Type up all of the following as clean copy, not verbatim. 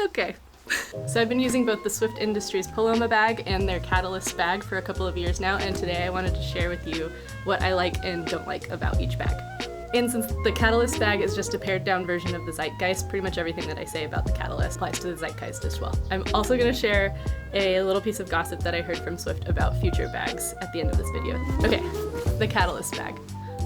Okay. So I've been using both the Swift Industries Paloma bag and their Catalyst bag for a couple of years now, and today I wanted to share with you what I like and don't like about each bag. And since the Catalyst bag is just a pared down version of the Zeitgeist, pretty much everything that I say about the Catalyst applies to the Zeitgeist as well. I'm also going to share a little piece of gossip that I heard from Swift about future bags at the end of this video. Okay, the Catalyst bag.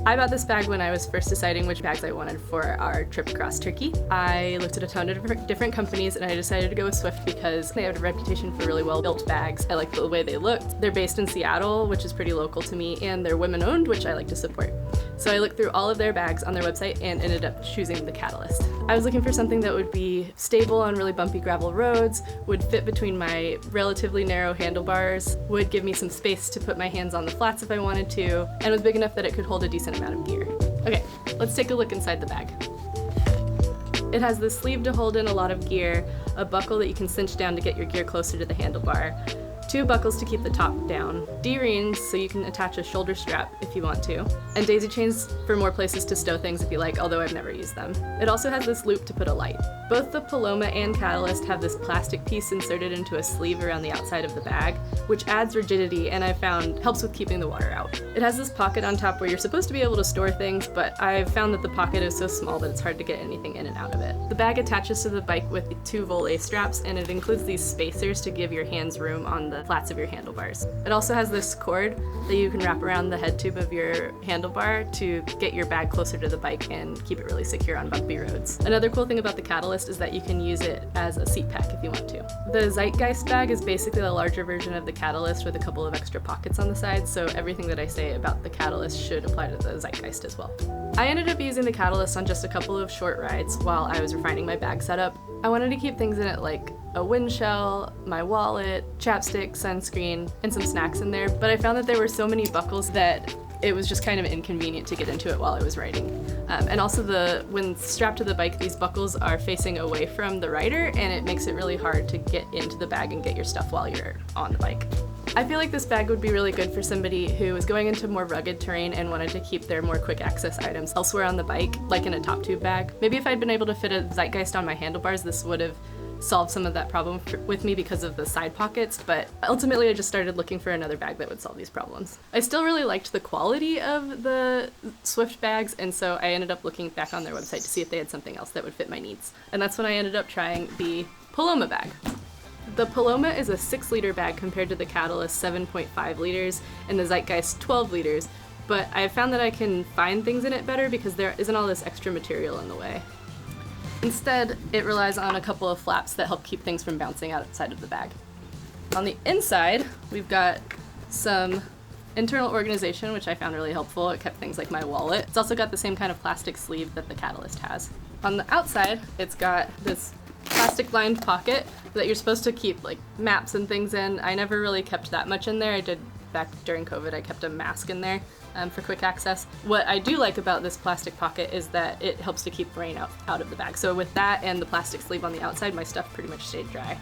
I bought this bag when I was first deciding which bags I wanted for our trip across Turkey. I looked at a ton of different companies and I decided to go with Swift because they have a reputation for really well-built bags. I like the way they looked. They're based in Seattle, which is pretty local to me, and they're women-owned, which I like to support. So I looked through all of their bags on their website and ended up choosing the Catalyst. I was looking for something that would be stable on really bumpy gravel roads, would fit between my relatively narrow handlebars, would give me some space to put my hands on the flats if I wanted to, and was big enough that it could hold a decent amount of gear. Okay, let's take a look inside the bag. It has this sleeve to hold in a lot of gear, a buckle that you can cinch down to get your gear closer to the handlebar, 2 buckles to keep the top down, D-rings so you can attach a shoulder strap if you want to, and daisy chains for more places to stow things if you like, although I've never used them. It also has this loop to put a light. Both the Paloma and Catalyst have this plastic piece inserted into a sleeve around the outside of the bag, which adds rigidity and I found helps with keeping the water out. It has this pocket on top where you're supposed to be able to store things, but I've found that the pocket is so small that it's hard to get anything in and out of it. The bag attaches to the bike with 2 volet straps, and it includes these spacers to give your hands room on the flats of your handlebars. It also has this cord that you can wrap around the head tube of your handlebar to get your bag closer to the bike and keep it really secure on bumpy roads. Another cool thing about the Catalyst is that you can use it as a seat pack if you want to. The Zeitgeist bag is basically the larger version of the Catalyst with a couple of extra pockets on the side, so everything that I say about the Catalyst should apply to the Zeitgeist as well. I ended up using the Catalyst on just a couple of short rides while I was refining my bag setup. I wanted to keep things in it like a wind shell, my wallet, chapstick, sunscreen, and some snacks in there, but I found that there were so many buckles that it was just kind of inconvenient to get into it while I was riding. And also when strapped to the bike, these buckles are facing away from the rider and it makes it really hard to get into the bag and get your stuff while you're on the bike. I feel like this bag would be really good for somebody who is going into more rugged terrain and wanted to keep their more quick access items elsewhere on the bike, like in a top tube bag. Maybe if I'd been able to fit a Zeitgeist on my handlebars, this would have solved some of that problem with me because of the side pockets, but ultimately I just started looking for another bag that would solve these problems. I still really liked the quality of the Swift bags, and so I ended up looking back on their website to see if they had something else that would fit my needs. And that's when I ended up trying the Paloma bag. The Paloma is a 6-liter bag compared to the Catalyst 7.5 liters and the Zeitgeist 12 liters, but I found that I can find things in it better because there isn't all this extra material in the way. Instead, it relies on a couple of flaps that help keep things from bouncing outside of the bag. On the inside, we've got some internal organization, which I found really helpful. It kept things like my wallet. It's also got the same kind of plastic sleeve that the Catalyst has. On the outside, it's got this plastic-lined pocket that you're supposed to keep like maps and things in. I never really kept that much in there. I did back during COVID. I kept a mask in there for quick access. What I do like about this plastic pocket is that it helps to keep rain out of the bag. So with that and the plastic sleeve on the outside, my stuff pretty much stayed dry.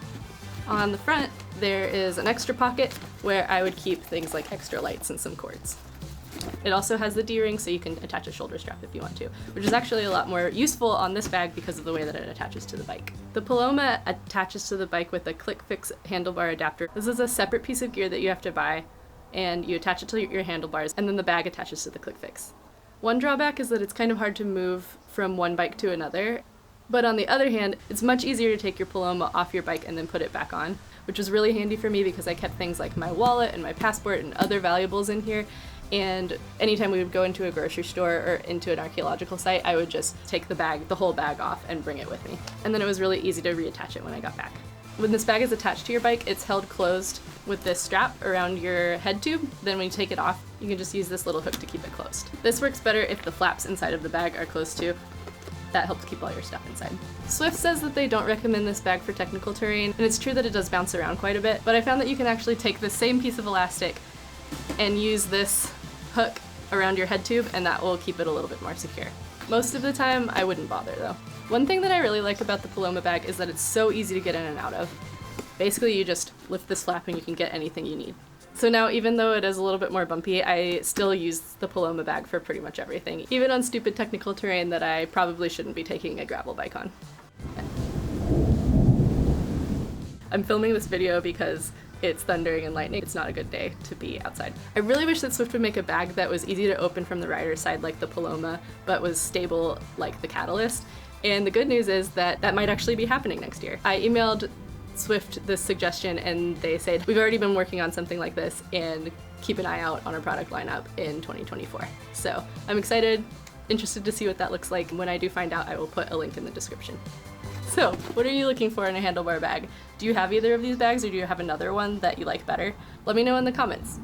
On the front, there is an extra pocket where I would keep things like extra lights and some cords. It also has the D-ring so you can attach a shoulder strap if you want to, which is actually a lot more useful on this bag because of the way that it attaches to the bike. The Paloma attaches to the bike with a click-fix handlebar adapter. This is a separate piece of gear that you have to buy, and you attach it to your handlebars, and then the bag attaches to the click-fix. One drawback is that it's kind of hard to move from one bike to another, but on the other hand, it's much easier to take your Paloma off your bike and then put it back on, which was really handy for me because I kept things like my wallet and my passport and other valuables in here, and anytime we would go into a grocery store or into an archaeological site, I would just take the whole bag off and bring it with me. And then it was really easy to reattach it when I got back. When this bag is attached to your bike, it's held closed with this strap around your head tube. Then when you take it off, you can just use this little hook to keep it closed. This works better if the flaps inside of the bag are closed too. That helps keep all your stuff inside. Swift says that they don't recommend this bag for technical terrain, and it's true that it does bounce around quite a bit, but I found that you can actually take the same piece of elastic and use this hook around your head tube, and that will keep it a little bit more secure. Most of the time, I wouldn't bother though. One thing that I really like about the Paloma bag is that it's so easy to get in and out of. Basically, you just lift this flap and you can get anything you need. So now, even though it is a little bit more bumpy, I still use the Paloma bag for pretty much everything, even on stupid technical terrain that I probably shouldn't be taking a gravel bike on. I'm filming this video because it's thundering and lightning. It's not a good day to be outside. I really wish that Swift would make a bag that was easy to open from the rider's side like the Paloma, but was stable like the Catalyst. And the good news is that that might actually be happening next year. I emailed Swift this suggestion and they said, we've already been working on something like this and keep an eye out on our product lineup in 2024. So I'm excited, interested to see what that looks like. When I do find out, I will put a link in the description. So, what are you looking for in a handlebar bag? Do you have either of these bags or do you have another one that you like better? Let me know in the comments.